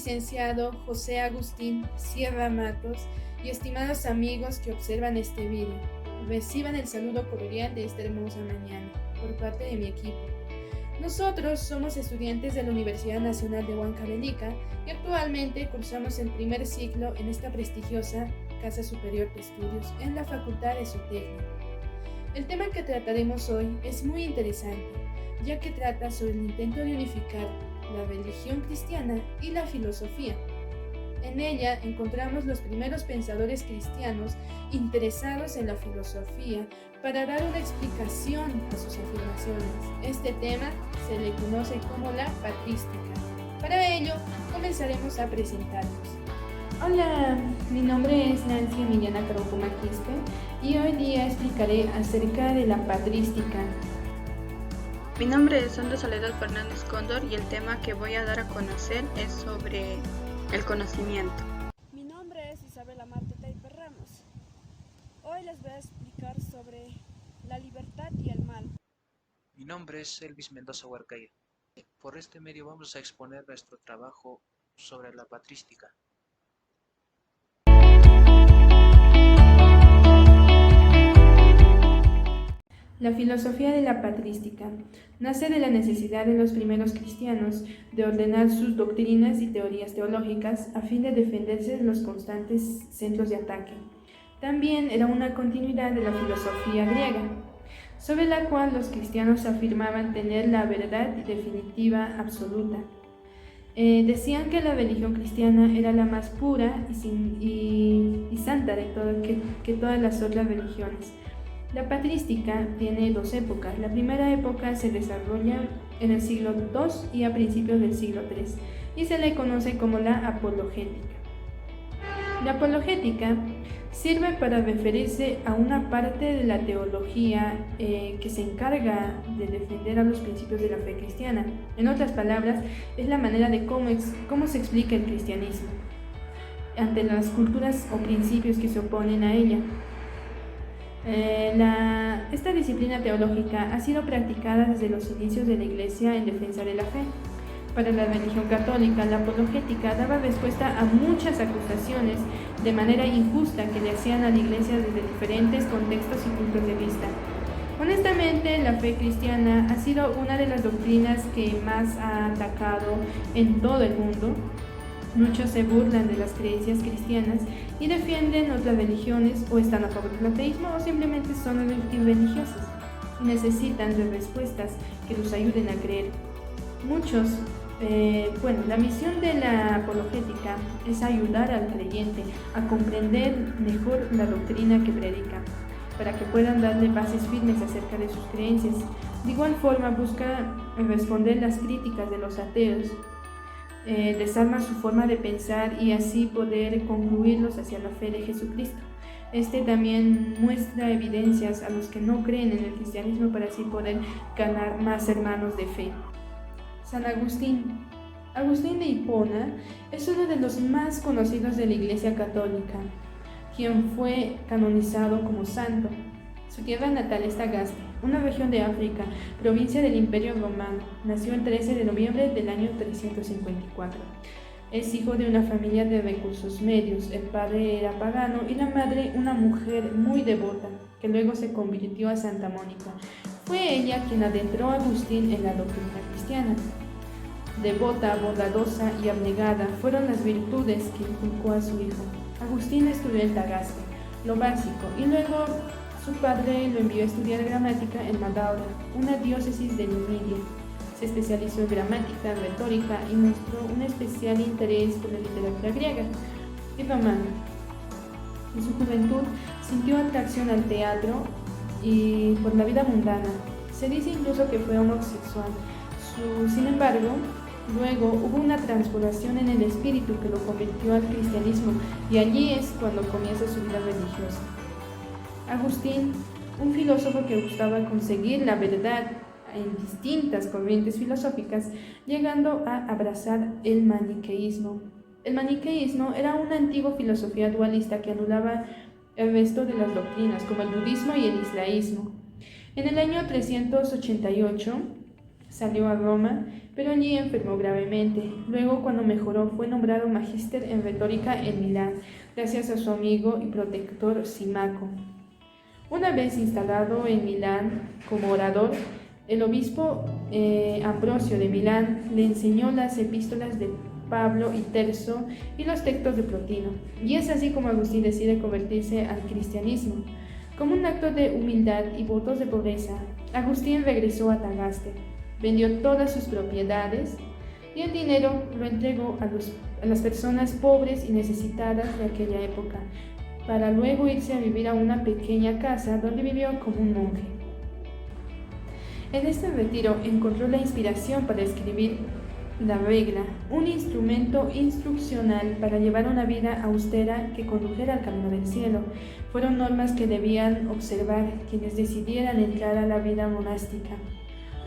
licenciado José Agustín Sierra Matos y estimados amigos que observan este video. Reciban el saludo cordial de esta hermosa mañana por parte de mi equipo. Nosotros somos estudiantes de la Universidad Nacional de Huancavelica y actualmente cursamos el primer ciclo en esta prestigiosa Casa Superior de Estudios en la Facultad de Zootecnia. El tema que trataremos hoy es muy interesante, ya que trata sobre el intento de unificar la religión cristiana y la filosofía. En ella encontramos los primeros pensadores cristianos interesados en la filosofía para dar una explicación a sus afirmaciones. Este tema se le conoce como la patrística. Para ello, comenzaremos a presentarnos. Hola, mi nombre es Nancy Emiliana Carocuma Quispe y hoy día explicaré acerca de la patrística. Mi nombre es Sandra Soledad Fernández Cóndor y el tema que voy a dar a conocer es sobre el conocimiento. Mi nombre es Isabela Marte Taiper Ramos. Hoy les voy a explicar sobre la libertad y el mal. Mi nombre es Elvis Mendoza Huarcaya. Por este medio vamos a exponer nuestro trabajo sobre la patrística. La filosofía de la patrística nace de la necesidad de los primeros cristianos de ordenar sus doctrinas y teorías teológicas a fin de defenderse de los constantes centros de ataque. También era una continuidad de la filosofía griega, sobre la cual los cristianos afirmaban tener la verdad definitiva absoluta. Decían que la religión cristiana era la más pura y santa de que todas las otras religiones. La patrística tiene dos épocas. La primera época se desarrolla en el siglo II y a principios del siglo III y se le conoce como la apologética. La apologética sirve para referirse a una parte de la teología que se encarga de defender a los principios de la fe cristiana. En otras palabras, es la manera de cómo se explica el cristianismo ante las culturas o principios que se oponen a ella. Esta disciplina teológica ha sido practicada desde los inicios de la Iglesia en defensa de la fe. Para la religión católica, la apologética daba respuesta a muchas acusaciones de manera injusta que le hacían a la Iglesia desde diferentes contextos y puntos de vista. Honestamente, la fe cristiana ha sido una de las doctrinas que más ha atacado en todo el mundo. Muchos se burlan de las creencias cristianas y defienden otras religiones o están a favor del ateísmo o simplemente son irreligiosos. Necesitan de respuestas que los ayuden a creer. La misión de la apologética es ayudar al creyente a comprender mejor la doctrina que predica, para que puedan darle bases firmes acerca de sus creencias. De igual forma busca responder las críticas de los ateos, desarma su forma de pensar y así poder concluirlos hacia la fe de Jesucristo. Este también muestra evidencias a los que no creen en el cristianismo para así poder ganar más hermanos de fe. San Agustín. Agustín de Hipona es uno de los más conocidos de la Iglesia Católica, quien fue canonizado como santo. Su tierra natal es Tagaste, una región de África, provincia del Imperio Romano. Nació el 13 de noviembre del año 354. Es hijo de una familia de recursos medios. El padre era pagano y la madre una mujer muy devota, que luego se convirtió a Santa Mónica. Fue ella quien adentró a Agustín en la doctrina cristiana. Devota, bondadosa y abnegada fueron las virtudes que inculcó a su hijo. Agustín estudió en Tagaste, lo básico, y luego su padre lo envió a estudiar gramática en Madaura, una diócesis de Numidia. Se especializó en gramática, retórica y mostró un especial interés por la literatura griega y romana. En su juventud sintió atracción al teatro y por la vida mundana. Se dice incluso que fue homosexual. Sin embargo, luego hubo una transformación en el espíritu que lo convirtió al cristianismo y allí es cuando comienza su vida religiosa. Agustín, un filósofo que buscaba conseguir la verdad en distintas corrientes filosóficas, llegando a abrazar el maniqueísmo. El maniqueísmo era una antigua filosofía dualista que anulaba el resto de las doctrinas, como el budismo y el islamismo. En el año 388, Salió a Roma, pero allí enfermó gravemente. Luego, cuando mejoró, fue nombrado magíster en retórica en Milán, gracias a su amigo y protector Simaco. Una vez instalado en Milán como orador, el obispo Ambrosio de Milán le enseñó las epístolas de Pablo y Terso y los textos de Plotino, y es así como Agustín decide convertirse al cristianismo. Como un acto de humildad y votos de pobreza, Agustín regresó a Tagaste, vendió todas sus propiedades y el dinero lo entregó a las personas pobres y necesitadas de aquella época, para luego irse a vivir a una pequeña casa donde vivió como un monje. En este retiro encontró la inspiración para escribir la regla, un instrumento instruccional para llevar una vida austera que condujera al camino del cielo. Fueron normas que debían observar quienes decidieran entrar a la vida monástica.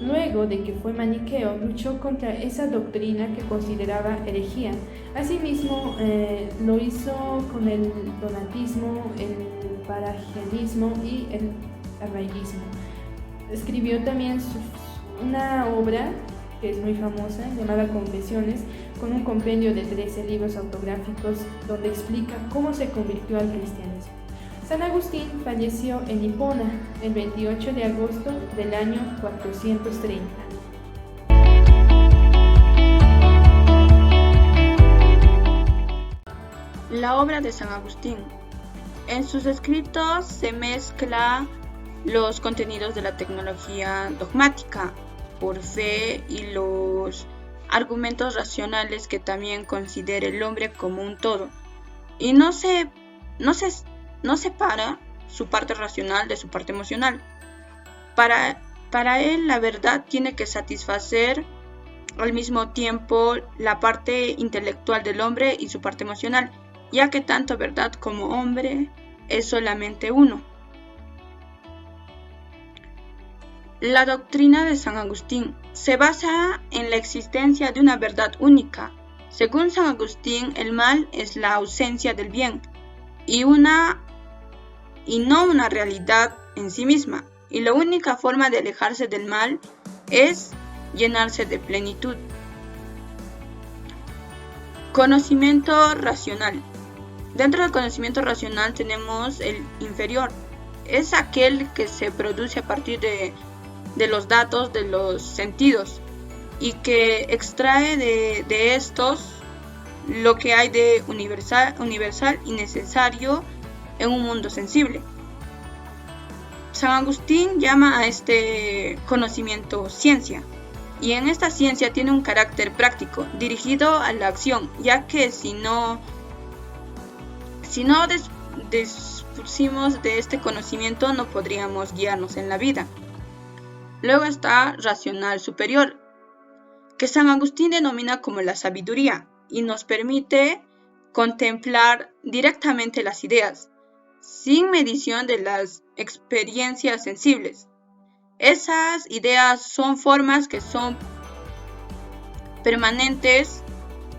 Luego de que fue maniqueo, luchó contra esa doctrina que consideraba herejía. Asimismo, lo hizo con el donatismo, el paragianismo y el arraiguismo. Escribió también una obra que es muy famosa, llamada Confesiones, con un compendio de 13 libros autográficos donde explica cómo se convirtió al cristianismo. San Agustín falleció en Hipona el 28 de agosto del año 430. La obra de San Agustín. En sus escritos se mezcla los contenidos de la tecnología dogmática por fe y los argumentos racionales que también considera el hombre como un todo, y no separa su parte racional de su parte emocional. Para él la verdad tiene que satisfacer al mismo tiempo la parte intelectual del hombre y su parte emocional, ya que tanto verdad como hombre es solamente uno. La doctrina de San Agustín se basa en la existencia de una verdad única. Según San Agustín, el mal es la ausencia del bien y no una realidad en sí misma, y la única forma de alejarse del mal es llenarse de plenitud. Conocimiento racional. Dentro del conocimiento racional tenemos el inferior. Es aquel que se produce a partir de los datos de los sentidos y que extrae de estos lo que hay de universal y necesario en un mundo sensible. San Agustín llama a este conocimiento ciencia, y en esta ciencia tiene un carácter práctico, dirigido a la acción, ya que si no dispusimos de este conocimiento no podríamos guiarnos en la vida. Luego está racional superior, que San Agustín denomina como la sabiduría, y nos permite contemplar directamente las ideas, sin medición de las experiencias sensibles. Esas ideas son formas que son permanentes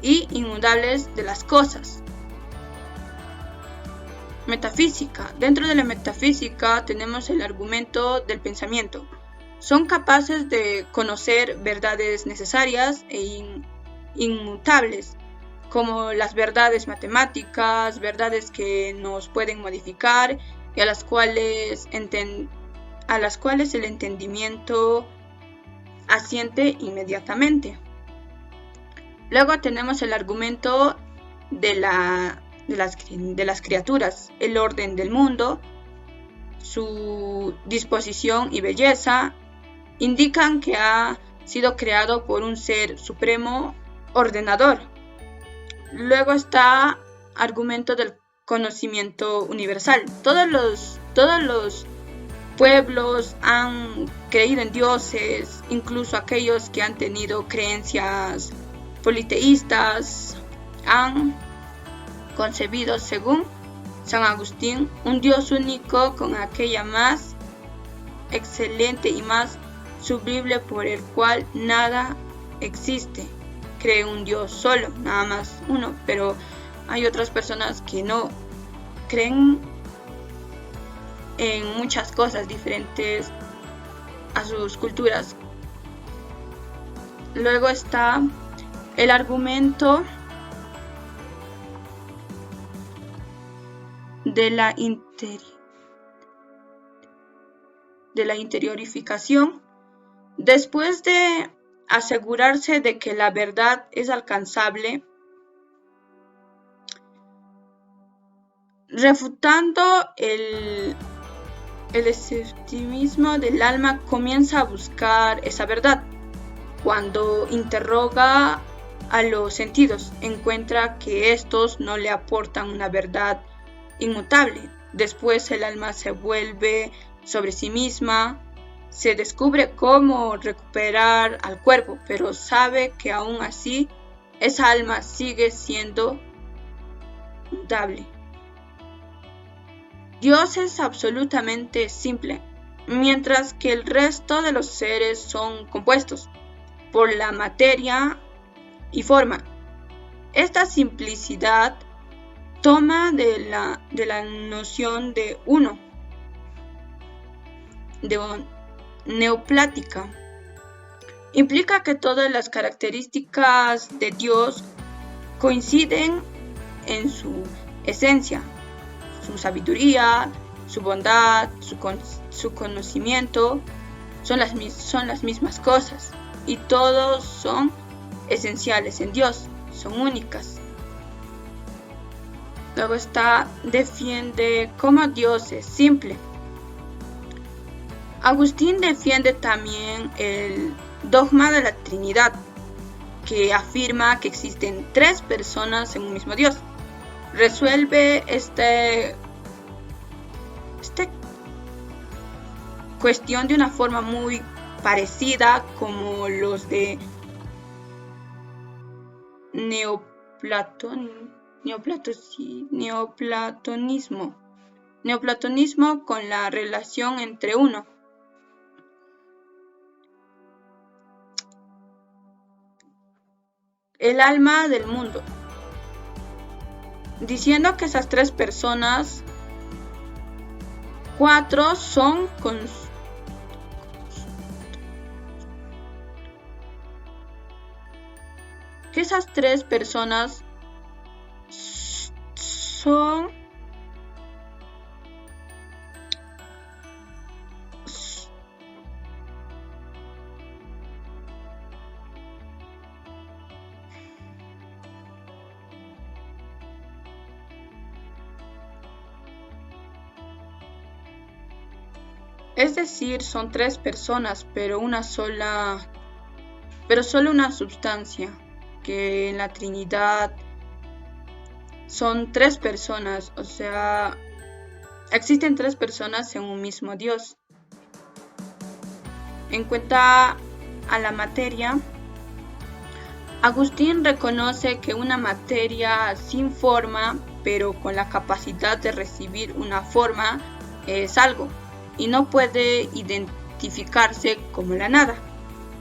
y inmudables de las cosas. Metafísica. Dentro de la metafísica tenemos el argumento del pensamiento. Son capaces de conocer verdades necesarias e inmutables, como las verdades matemáticas, verdades que nos pueden modificar y a las cuales el entendimiento asiente inmediatamente. Luego tenemos el argumento de las criaturas, el orden del mundo, su disposición y belleza, indican que ha sido creado por un ser supremo ordenador. Luego está argumento del conocimiento universal. Todos los pueblos han creído en dioses, incluso aquellos que han tenido creencias politeístas han concebido, según San Agustín, un Dios único con aquella más excelente y más sublime por el cual nada existe. Cree un Dios solo, nada más uno, pero hay otras personas que no creen en muchas cosas diferentes a sus culturas. Luego está el argumento de la interiorificación. Después de asegurarse de que la verdad es alcanzable, refutando el escepticismo del alma, comienza a buscar esa verdad. Cuando interroga a los sentidos, encuentra que estos no le aportan una verdad inmutable. Después el alma se vuelve sobre sí misma, se descubre cómo recuperar al cuerpo, pero sabe que aún así esa alma sigue siendo mutable. Dios es absolutamente simple, mientras que el resto de los seres son compuestos por la materia y forma. Esta simplicidad toma de la noción de uno, de neoplática. Implica que todas las características de Dios coinciden en su esencia, su sabiduría, su bondad, su conocimiento, son las mismas cosas, y todos son esenciales en Dios, son únicas. Luego defiende cómo Dios es simple. Agustín defiende también el dogma de la Trinidad, que afirma que existen 3 personas en un mismo Dios. Resuelve esta cuestión de una forma muy parecida como los de neoplatonismo con la relación entre uno. El alma del mundo, diciendo que esas 3 personas, 4 son que esas 3 personas son es decir, son 3 personas, pero solo una sustancia, que en la Trinidad son 3 personas, o sea, existen 3 personas en un mismo Dios. En cuanto a la materia, Agustín reconoce que una materia sin forma, pero con la capacidad de recibir una forma, es algo, y no puede identificarse como la nada.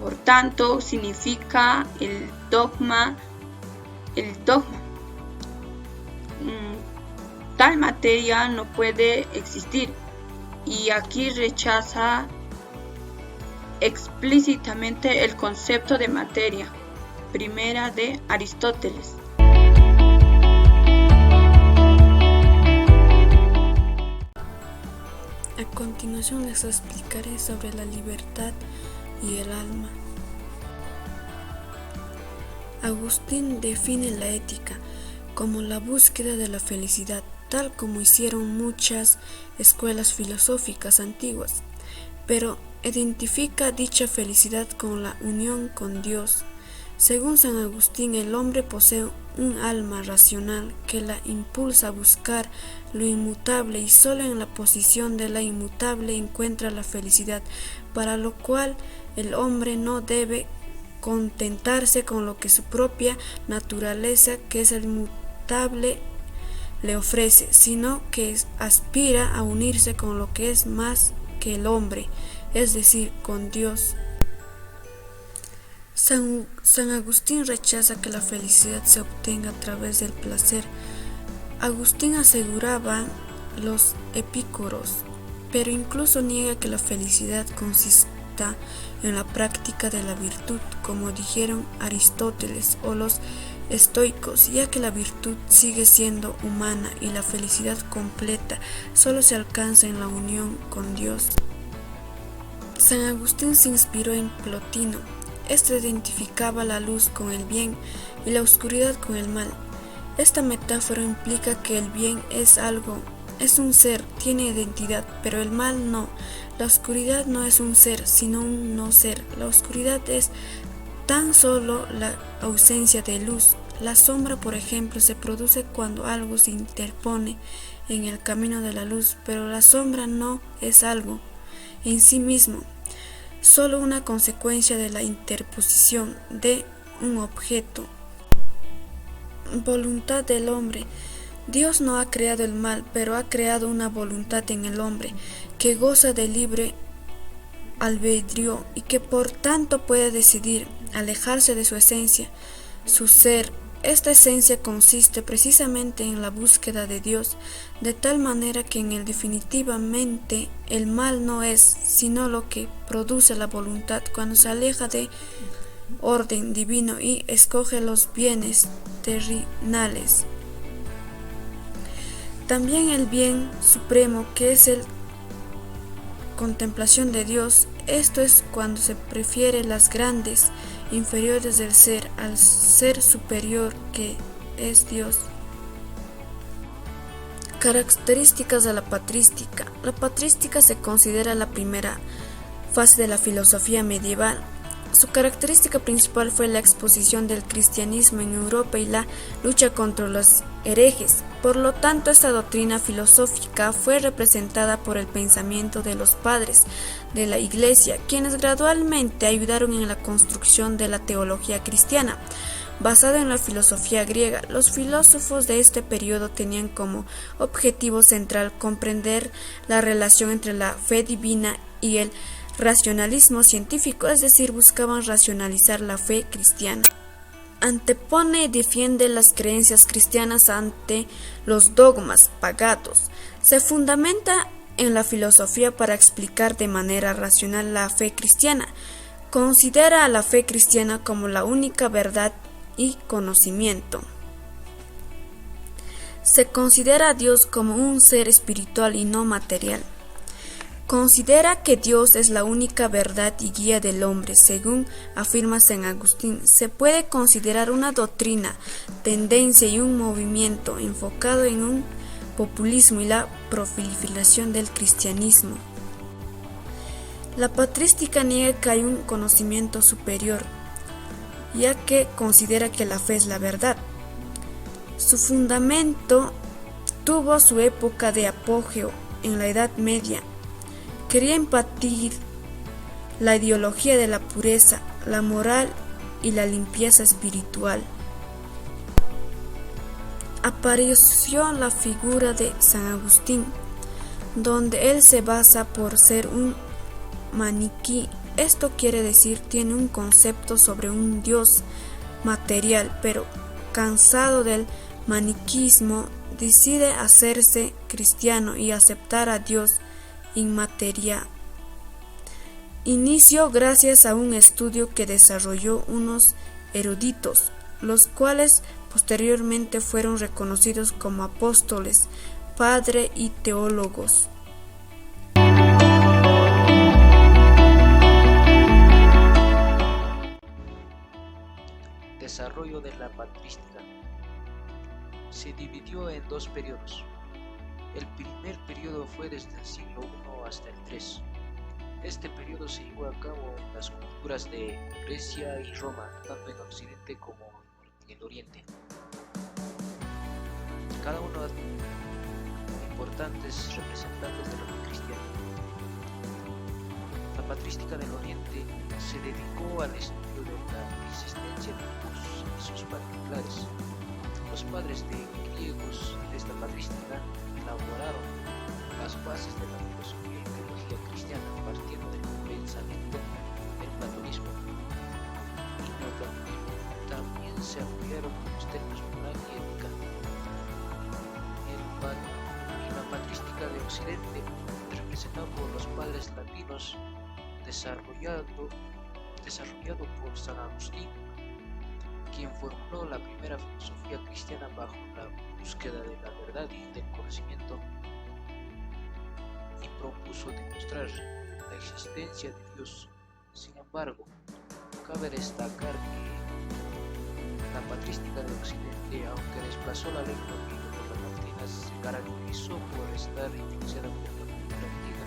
Por tanto, significa el dogma. Tal materia no puede existir, y aquí rechaza explícitamente el concepto de materia, primera de Aristóteles. A continuación les explicaré sobre la libertad y el alma. Agustín define la ética como la búsqueda de la felicidad, tal como hicieron muchas escuelas filosóficas antiguas, pero identifica dicha felicidad con la unión con Dios. Según San Agustín, el hombre posee un alma racional que la impulsa a buscar lo inmutable, y solo en la posición de la inmutable encuentra la felicidad, para lo cual el hombre no debe contentarse con lo que su propia naturaleza, que es el inmutable, le ofrece, sino que aspira a unirse con lo que es más que el hombre, es decir, con Dios. San Agustín rechaza que la felicidad se obtenga a través del placer. Agustín aseguraba los epicúreos, pero incluso niega que la felicidad está en la práctica de la virtud, como dijeron Aristóteles o los estoicos, ya que la virtud sigue siendo humana y la felicidad completa solo se alcanza en la unión con Dios. San Agustín se inspiró en Plotino. Este identificaba la luz con el bien y la oscuridad con el mal. Esta metáfora implica que el bien es un ser, tiene identidad, pero el mal no. La oscuridad no es un ser, sino un no ser. La oscuridad es tan solo la ausencia de luz. La sombra, por ejemplo, se produce cuando algo se interpone en el camino de la luz, pero la sombra no es algo en sí mismo, solo una consecuencia de la interposición de un objeto. Voluntad del hombre. Dios no ha creado el mal, pero ha creado una voluntad en el hombre que goza de libre albedrío y que por tanto puede decidir alejarse de su esencia, su ser. Esta esencia consiste precisamente en la búsqueda de Dios, de tal manera que en él definitivamente el mal no es sino lo que produce la voluntad cuando se aleja de orden divino y escoge los bienes terrenales. También el bien supremo, que es la contemplación de Dios, esto es cuando se prefiere las grandes inferiores del ser al ser superior que es Dios. Características de la patrística. La patrística se considera la primera fase de la filosofía medieval. Su característica principal fue la exposición del cristianismo en Europa y la lucha contra los herejes. Por lo tanto, esta doctrina filosófica fue representada por el pensamiento de los padres de la Iglesia, quienes gradualmente ayudaron en la construcción de la teología cristiana. Basada en la filosofía griega, los filósofos de este periodo tenían como objetivo central comprender la relación entre la fe divina y el racionalismo científico, es decir, buscaban racionalizar la fe cristiana. Antepone y defiende las creencias cristianas ante los dogmas paganos. Se fundamenta en la filosofía para explicar de manera racional la fe cristiana. Considera a la fe cristiana como la única verdad y conocimiento. Se considera a Dios como un ser espiritual y no material. Considera que Dios es la única verdad y guía del hombre, según afirma San Agustín. Se puede considerar una doctrina, tendencia y un movimiento enfocado en un populismo y la proliferación del cristianismo. La patrística niega que hay un conocimiento superior, ya que considera que la fe es la verdad. Su fundamento tuvo su época de apogeo en la Edad Media. Quería impartir la ideología de la pureza, la moral y la limpieza espiritual. Apareció la figura de San Agustín, donde él se basa por ser un maniquí. Esto quiere decir tiene un concepto sobre un Dios material, pero cansado del maniquismo, decide hacerse cristiano y aceptar a Dios inmaterial. Inició gracias a un estudio que desarrolló unos eruditos, los cuales posteriormente fueron reconocidos como apóstoles, padres y teólogos. Desarrollo de la patrística. Se dividió en dos periodos. El primer periodo fue desde el siglo I hasta el III. Este periodo se llevó a cabo en las culturas de Grecia y Roma, tanto en Occidente como en el Oriente. Cada uno importantes representantes de la fe cristiana. La patrística del Oriente se dedicó al estudio de la existencia de Dios y sus particulares. Los padres griegos de esta patrística elaboraron las bases de la filosofía y teología cristiana partiendo del pensamiento del platonismo y neoplatonismo. También se apoyaron en los términos moral y ética. Y la patrística de Occidente, representada por los padres latinos desarrollado por San Agustín, quien formuló la primera filosofía cristiana bajo la búsqueda de la verdad y del conocimiento, y propuso demostrar la existencia de Dios. Sin embargo, cabe destacar que la patrística de Occidente, aunque desplazó la lengua griega por la latina, se caracterizó por estar influenciada por la cultura griega.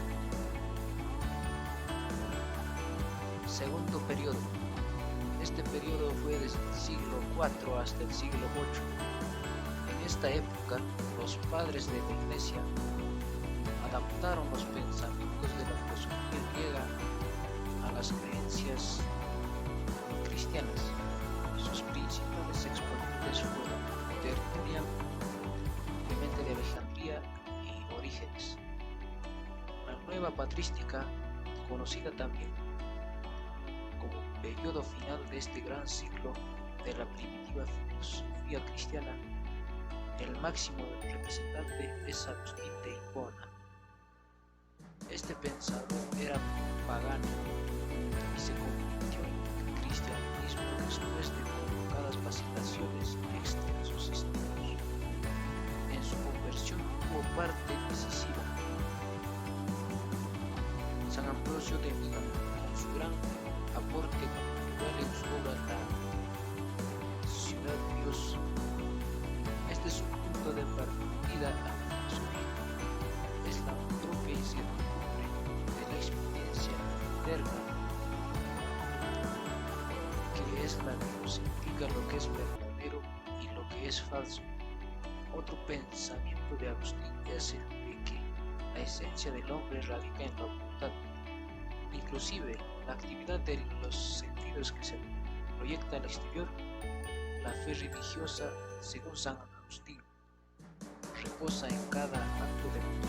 Segundo periodo. Este periodo fue desde el siglo IV hasta el siglo VIII. En esta época, los padres de la Iglesia adaptaron los pensamientos de la filosofía griega a las creencias cristianas. Sus principales exponentes fueron Tertuliano, Clemente de Alejandría y Orígenes. La nueva patrística, conocida también como periodo final de este gran ciclo de la primitiva filosofía cristiana, el máximo representante es Agustín de Hipona. Este pensador era pagano y se convirtió en cristianismo después de prolongadas vacilaciones y extensos estudios. En su conversión tuvo parte decisiva San Ambrosio de Milán, con su gran aporte cultural en su obra La Ciudad de Dios. Este es un punto de partida a la filosofía. Es la propia incertidumbre de la experiencia interna que es la que nos indica lo que es verdadero y lo que es falso. Otro pensamiento de Agustín es el de que la esencia del hombre radica en la voluntad. Inclusive la actividad de los sentidos que se proyecta al exterior, la fe religiosa, según San Agustín, reposa en cada acto de